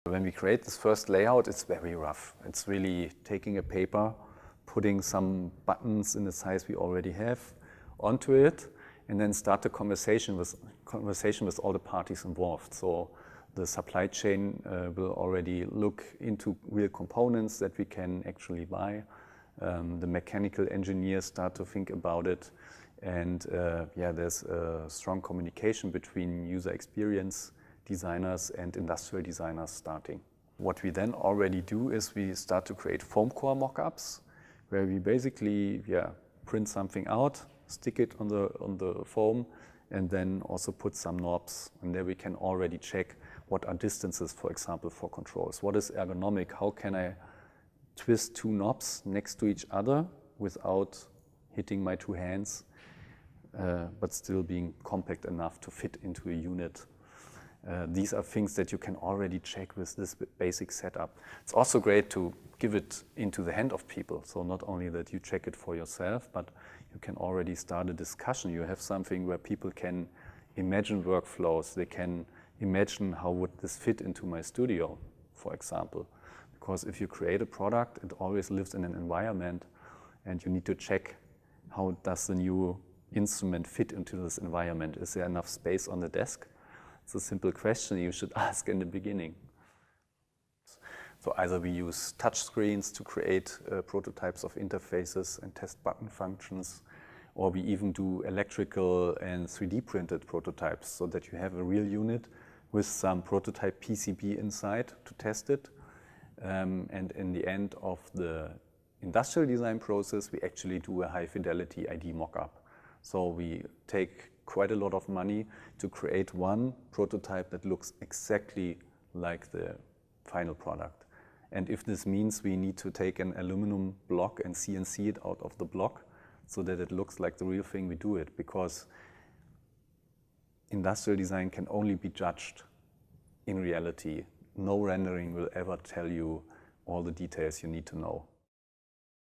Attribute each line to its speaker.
Speaker 1: When we create this first layout, it's very rough. It's really taking a paper, putting some buttons in the size we already have onto it, and then start the conversation with all the parties involved. So the supply chain will already look into real components that we can actually buy. The mechanical engineers start to think about it. And there's a strong communication between user experience designers and industrial designers starting. What we then already do is we start to create foam core mockups, where we basically print something out, stick it on the foam, and then also put some knobs. And there we can already check what are distances, for example, for controls. What is ergonomic? How can I twist two knobs next to each other without hitting my two hands, but still being compact enough to fit into a unit? These are things that you can already check with this basic setup. It's also great to give it into the hand of people. So not only that you check it for yourself, but you can already start a discussion. You have something where people can imagine workflows. They can imagine how would this fit into my studio, for example. Because if you create a product, it always lives in an environment, and you need to check how does the new instrument fit into this environment. Is there enough space on the desk? It's a simple question you should ask in the beginning. So either we use touch screens to create prototypes of interfaces and test button functions, or we even do electrical and 3D printed prototypes so that you have a real unit with some prototype PCB inside to test it. And in the end of the industrial design process, we actually do a high fidelity ID mockup. So we take quite a lot of money to create one prototype that looks exactly like the final product. And if this means we need to take an aluminum block and CNC it out of the block so that it looks like the real thing, we do it, because industrial design can only be judged in reality. No rendering will ever tell you all the details you need to know.